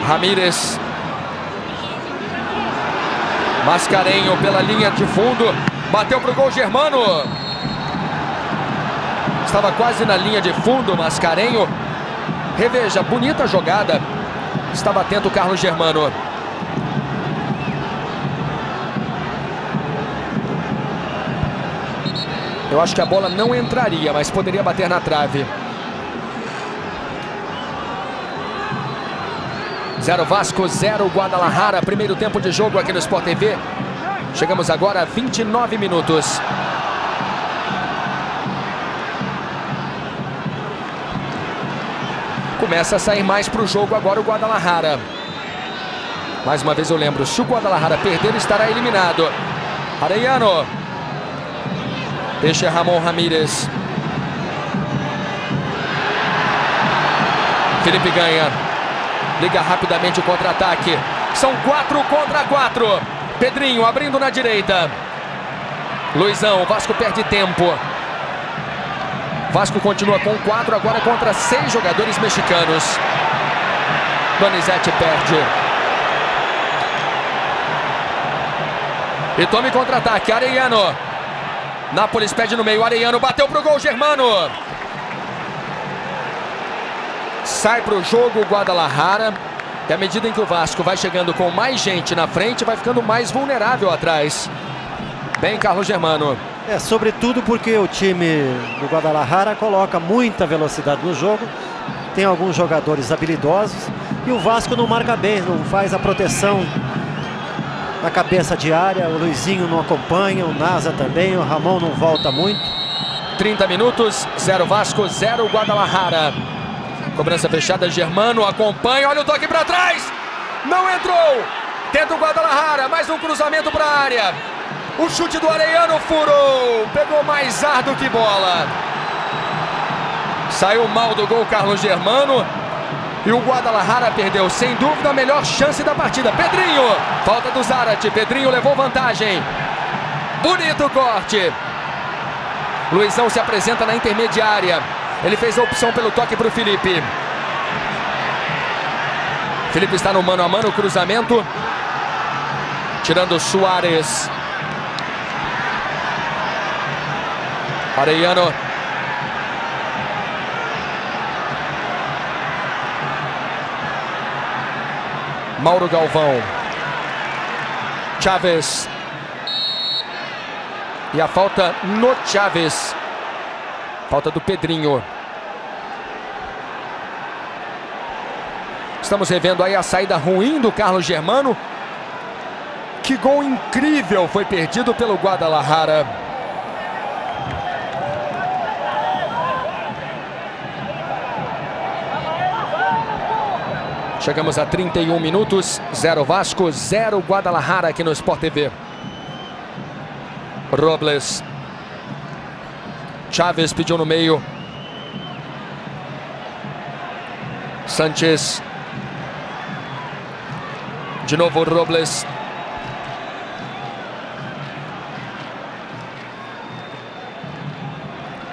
Ramírez. Mascarenho pela linha de fundo. Bateu para o gol Germano. Estava quase na linha de fundo, Mascarenho. Reveja, bonita jogada. Estava atento o Carlos Germano. Eu acho que a bola não entraria, mas poderia bater na trave. 0 Vasco, 0 Guadalajara. Primeiro tempo de jogo aqui no Sport TV. Chegamos agora a 29 minutos. Começa a sair mais para o jogo agora o Guadalajara. Mais uma vez eu lembro, se o Guadalajara perder, estará eliminado. Arellano. Deixa Ramon Ramírez. Felipe ganha. Liga rapidamente o contra-ataque. São 4 contra 4. Pedrinho abrindo na direita. Luizão, o Vasco perde tempo. Vasco continua com 4, agora contra 6 jogadores mexicanos. Donizete perde. E tome contra-ataque, Arellano. Nápoles pede no meio, Arellano bateu pro gol, Germano. Sai pro jogo o Guadalajara. E à medida em que o Vasco vai chegando com mais gente na frente, vai ficando mais vulnerável atrás. Bem, Carlos Germano. Sobretudo porque o time do Guadalajara coloca muita velocidade no jogo. Tem alguns jogadores habilidosos. E o Vasco não marca bem, não faz a proteção na cabeça de área. O Luizinho não acompanha, o Nasa também, o Ramon não volta muito. 30 minutos, 0 Vasco, 0 Guadalajara. Cobrança fechada, Germano acompanha, olha o toque para trás. Não entrou. Tenta o Guadalajara, mais um cruzamento para a área. O chute do Arellano furou. Pegou mais ar do que bola. Saiu mal do gol Carlos Germano. E o Guadalajara perdeu, sem dúvida, a melhor chance da partida. Pedrinho, falta do Zarate. Pedrinho levou vantagem. Bonito corte. Luizão se apresenta na intermediária. Ele fez a opção pelo toque para o Felipe. Felipe está no mano a mano, cruzamento. Tirando o Suárez. Arellano. Mauro Galvão. Chaves. E a falta no Chaves. Falta do Pedrinho. Estamos revendo aí a saída ruim do Carlos Germano. Que gol incrível foi perdido pelo Guadalajara. Chegamos a 31 minutos, 0 Vasco, 0 Guadalajara aqui no Sport TV. Robles. Chaves pediu no meio. Sanchez. De novo Robles.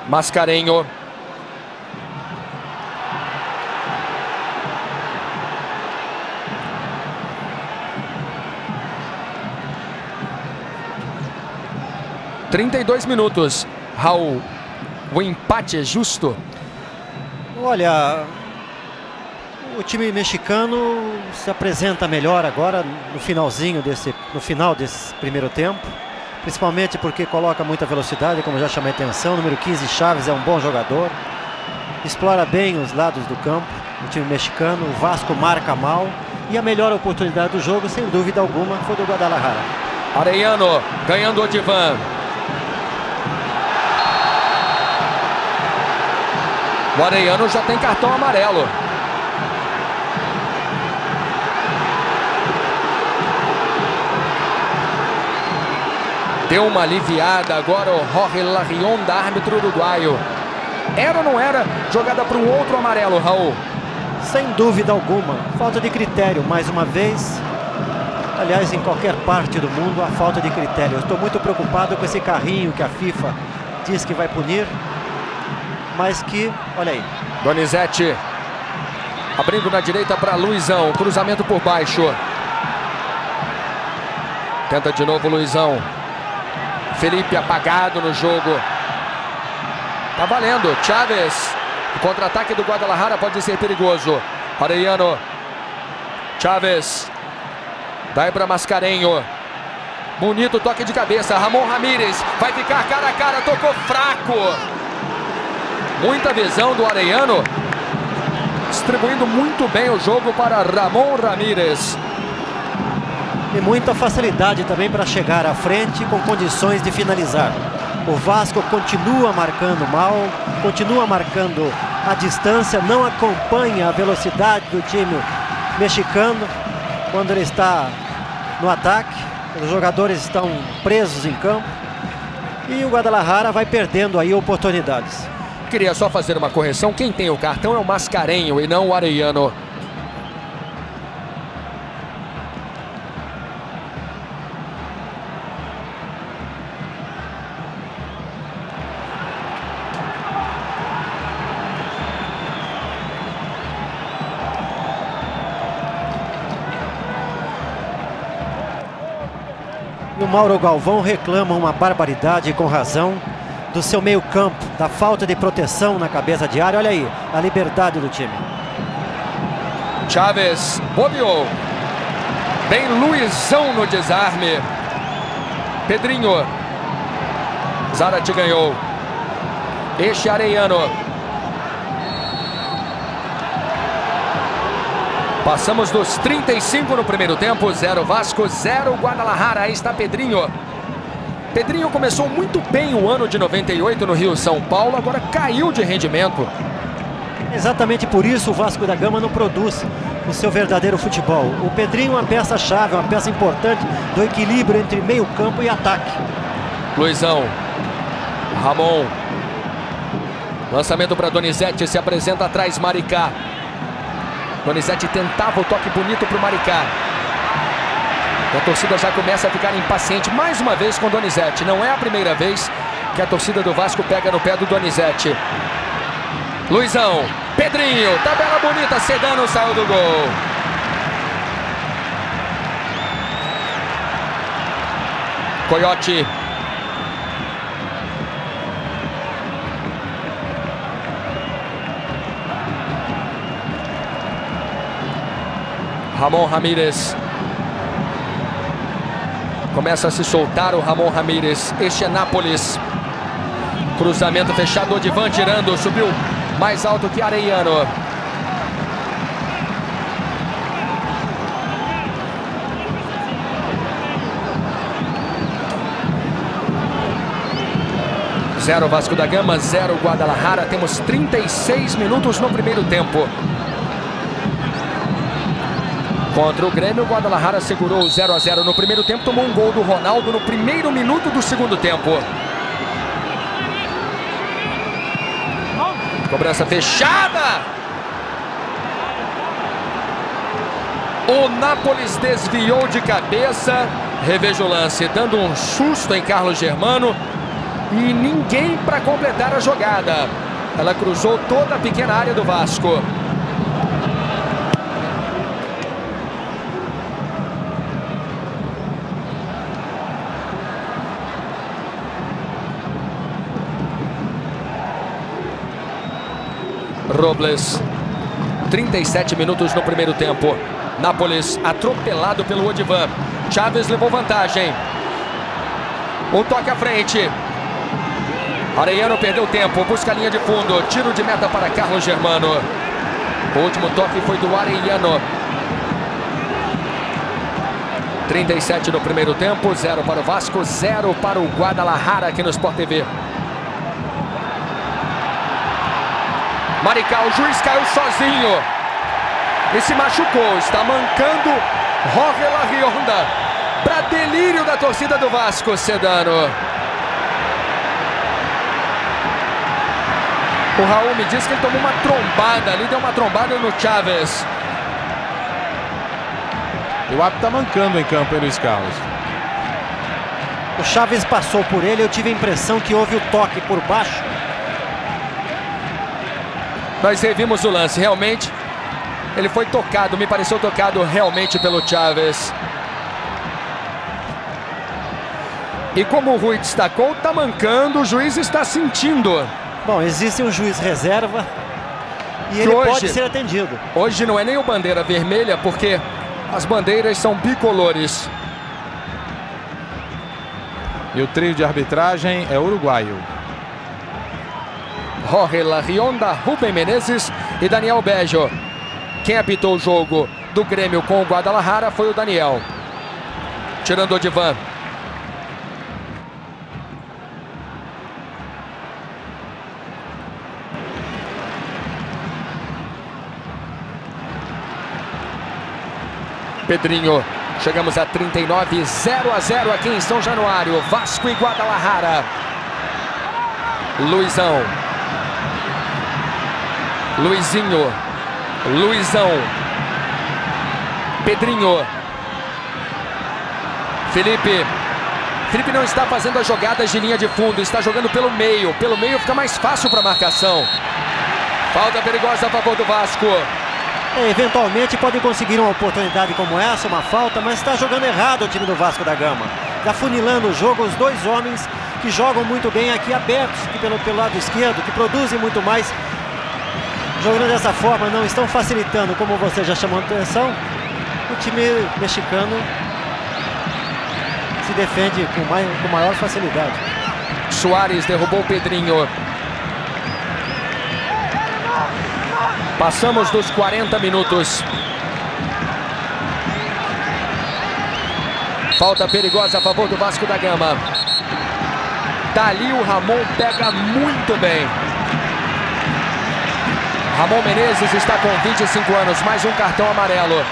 Mascarenho. 32 minutos. Raul, o empate é justo? Olha, o time mexicano se apresenta melhor agora no final desse primeiro tempo, principalmente porque coloca muita velocidade, como já chamei a atenção. O número 15, Chaves, é um bom jogador, explora bem os lados do campo. O time mexicano, o Vasco marca mal, e a melhor oportunidade do jogo, sem dúvida alguma, foi do Guadalajara. Arellano ganhando o Odivan. O Arellano já tem cartão amarelo. Deu uma aliviada agora o Jorge Larrion, árbitro uruguaio. Era ou não era jogada para um outro amarelo, Raul? Sem dúvida alguma. Falta de critério, mais uma vez. Aliás, em qualquer parte do mundo, há falta de critério. Eu estou muito preocupado com esse carrinho que a FIFA diz que vai punir, mas que, olha aí. Donizete abrindo na direita para Luizão. Cruzamento por baixo. Tenta de novo o Luizão. Felipe apagado no jogo. Tá valendo. Chaves. O contra-ataque do Guadalajara pode ser perigoso. Arellano. Chaves. Dai para Mascarenho. Bonito toque de cabeça. Ramon Ramírez. Vai ficar cara a cara. Tocou fraco. Muita visão do Arellano. Distribuindo muito bem o jogo para Ramon Ramírez. E muita facilidade também para chegar à frente com condições de finalizar. O Vasco continua marcando mal, continua marcando a distância, não acompanha a velocidade do time mexicano quando ele está no ataque. Os jogadores estão presos em campo e o Guadalajara vai perdendo aí oportunidades. Queria só fazer uma correção. Quem tem o cartão é o Mascarenho e não o Arellano. E o Mauro Galvão reclama uma barbaridade, com razão, do seu meio campo, da falta de proteção na cabeça de área. Olha aí, a liberdade do time. Chaves bobeou. Vem Luizão no desarme. Pedrinho. Zarate ganhou. Este Arellano. Passamos dos 35 no primeiro tempo. 0 Vasco, 0 Guadalajara. Aí está Pedrinho. Pedrinho começou muito bem o ano de 98 no Rio São Paulo, agora caiu de rendimento. Exatamente por isso o Vasco da Gama não produz o seu verdadeiro futebol. O Pedrinho é uma peça-chave, uma peça importante do equilíbrio entre meio campo e ataque. Luizão. Ramon. Lançamento para Donizete, se apresenta atrás Maricá. Donizete tentava o toque bonito para o Maricá. E a torcida já começa a ficar impaciente mais uma vez com Donizete. Não é a primeira vez que a torcida do Vasco pega no pé do Donizete. Luizão, Pedrinho, tabela bonita, Sedano saiu do gol. Coyote. Ramon Ramírez. Começa a se soltar o Ramon Ramírez. Este é Nápoles. Cruzamento fechado, Odivan tirando. Subiu mais alto que Arellano. Zero Vasco da Gama, 0 Guadalajara. Temos 36 minutos no primeiro tempo. Contra o Grêmio, o Guadalajara segurou o 0 a 0 no primeiro tempo. Tomou um gol do Ronaldo no primeiro minuto do segundo tempo. Cobrança fechada. O Nápoles desviou de cabeça. Reveja o lance, dando um susto em Carlos Germano. E ninguém para completar a jogada. Ela cruzou toda a pequena área do Vasco. Robles. 37 minutos no primeiro tempo. Nápoles atropelado pelo Odivan. Chaves levou vantagem. O toque à frente. Arellano perdeu tempo, busca a linha de fundo. Tiro de meta para Carlos Germano. O último toque foi do Arellano. 37 no primeiro tempo, 0 para o Vasco, 0 para o Guadalajara aqui no Sport TV. Maricá, o juiz caiu sozinho e se machucou. Está mancando Jorge Larrionda, para delírio da torcida do Vasco, Sedano. O Raul me disse que ele tomou uma trombada ali, deu uma trombada no Chaves. E o árbitro está mancando em campo, hein, Luiz Carlos? O Chaves passou por ele, eu tive a impressão que houve o toque por baixo. Nós revimos o lance, realmente ele foi tocado, me pareceu tocado realmente pelo Chaves. E como o Rui destacou, está mancando, o juiz está sentindo. Bom, existe um juiz reserva e ele hoje, pode ser atendido. Hoje não é nem o bandeira vermelha, porque as bandeiras são bicolores. E o trio de arbitragem é uruguaio. Jorge Larrionda, Rubem Menezes e Daniel Bejo. Quem apitou o jogo do Grêmio com o Guadalajara foi o Daniel. Tirando o Odivan. Pedrinho, chegamos a 39, 0-0 aqui em São Januário, Vasco e Guadalajara. Luizão. Luizinho. Luizão. Pedrinho. Felipe. Felipe não está fazendo as jogadas de linha de fundo, está jogando pelo meio. Pelo meio fica mais fácil para a marcação. Falta perigosa a favor do Vasco. Eventualmente pode conseguir uma oportunidade como essa, uma falta, mas está jogando errado o time do Vasco da Gama. Está funilando o jogo, os dois homens que jogam muito bem aqui abertos, aqui pelo lado esquerdo, que produzem muito mais. Jogando dessa forma, não estão facilitando, como você já chamou a atenção. O time mexicano se defende com maior facilidade. Soares derrubou o Pedrinho. Passamos dos 40 minutos. Falta perigosa a favor do Vasco da Gama. Dali o Ramon pega muito bem. Ramon Menezes está com 25 anos, mais um cartão amarelo.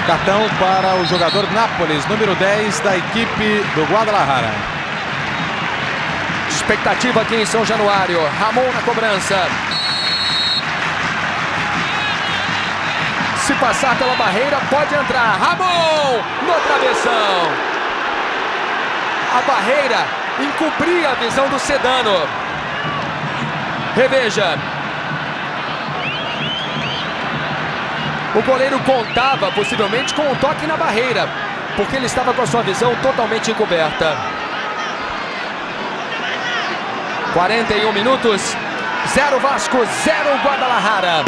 Cartão para o jogador Nápoles, número 10 da equipe do Guadalajara. Expectativa aqui em São Januário. Ramon na cobrança. Se passar pela barreira, pode entrar. Ramon no travessão. A barreira encobria a visão do Sedano. Reveja. O goleiro contava possivelmente com um toque na barreira, porque ele estava com a sua visão totalmente encoberta. 41 minutos, 0 Vasco, 0 Guadalajara.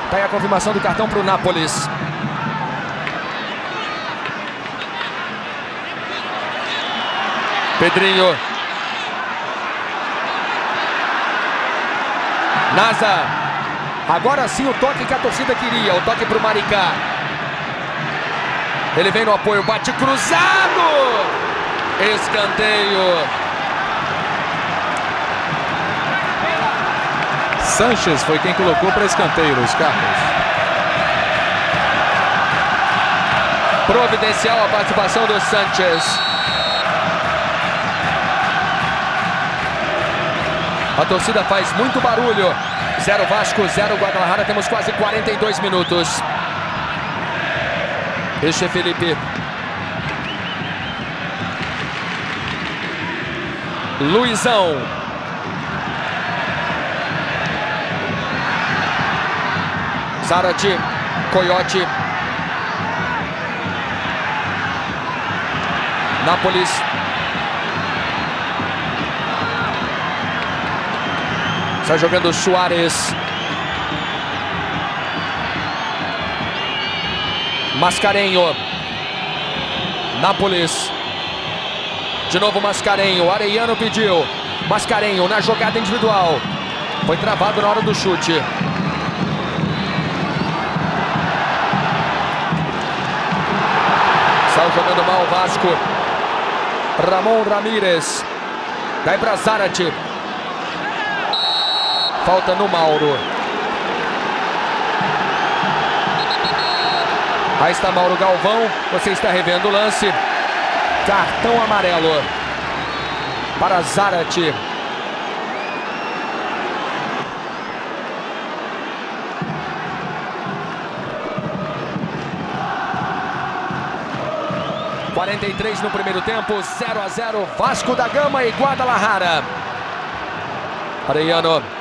Tá aí a confirmação do cartão para o Nápoles. Pedrinho. Naza. Agora sim o toque que a torcida queria, o toque para o Maricá. Ele vem no apoio, bate cruzado. Escanteio. Sanches foi quem colocou para escanteio, Luiz Carlos. Providencial a participação do Sanches. A torcida faz muito barulho. 0 Vasco, 0 Guadalajara. Temos quase 42 minutos. Este é Felipe. Luizão. Zarate, Coyote. Nápoles. Está jogando Suárez. Mascarenho. Nápoles. De novo Mascarenho. Arellano pediu. Mascarenho na jogada individual. Foi travado na hora do chute. Saiu jogando mal o Vasco. Ramon Ramírez. Daí para Zarate. Falta no Mauro. Aí está Mauro Galvão. Você está revendo o lance. Cartão amarelo para Zarate. (43 no primeiro tempo, 0-0, Vasco da Gama e Guadalajara. Arellano.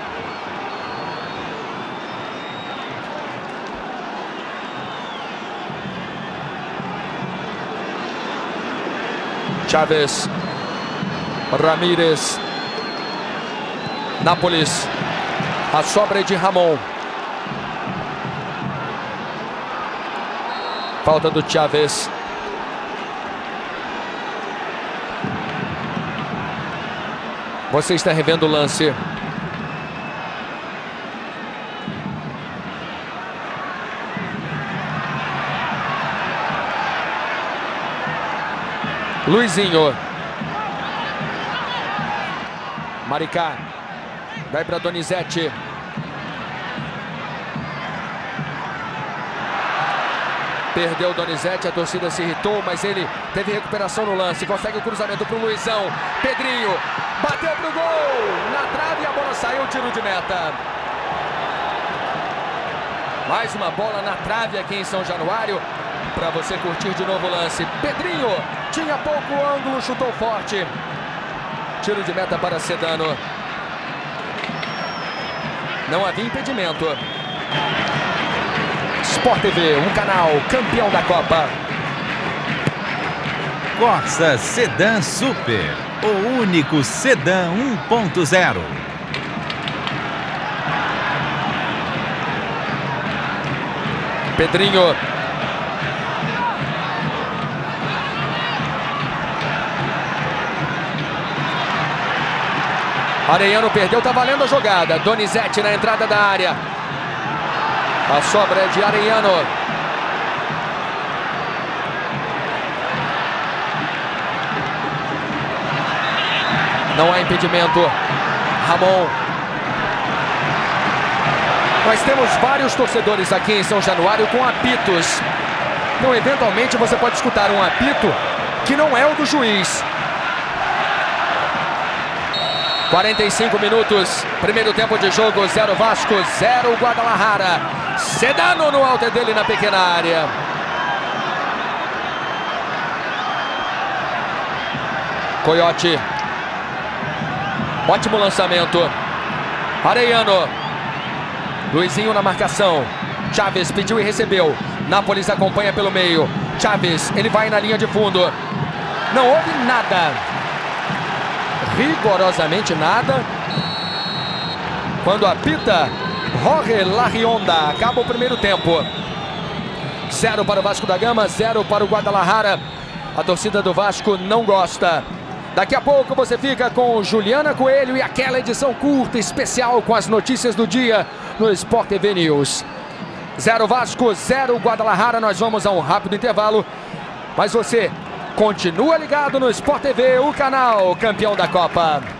Chávez. Ramírez. Nápoles. A sobra é de Ramon. Falta do Chávez. Você está revendo o lance. Luizinho. Maricá. Vai para Donizete. Perdeu o Donizete, a torcida se irritou, mas ele teve recuperação no lance. Consegue o cruzamento para o Luizão. Pedrinho. Bateu pro gol. Na trave, a bola saiu, tiro de meta. Mais uma bola na trave aqui em São Januário. Para você curtir de novo o lance. Pedrinho tinha pouco ângulo, chutou forte. Tiro de meta para Sedano. Não havia impedimento. Sport TV, um canal campeão da Copa. Corsa Sedan Super, o único sedã 1.0. Pedrinho. Arellano perdeu, tá valendo a jogada. Donizete na entrada da área. A sobra é de Arellano. Não há impedimento. Ramon. Nós temos vários torcedores aqui em São Januário com apitos. Então, eventualmente, você pode escutar um apito que não é o do juiz. 45 minutos, primeiro tempo de jogo, 0 Vasco, 0 Guadalajara. Sedano no alto dele na pequena área. Coyote. Ótimo lançamento. Arellano. Luizinho na marcação. Chávez pediu e recebeu. Nápoles acompanha pelo meio. Chávez, ele vai na linha de fundo. Não houve nada. Rigorosamente nada. Quando apita Jorge Larrionda. Acaba o primeiro tempo. 0 para o Vasco da Gama, 0 para o Guadalajara. A torcida do Vasco não gosta. Daqui a pouco você fica com Juliana Coelho e aquela edição curta, especial, com as notícias do dia no Sport TV News. 0 Vasco, 0 Guadalajara. Nós vamos a um rápido intervalo. Mas você continua ligado no Sport TV, o canal campeão da Copa.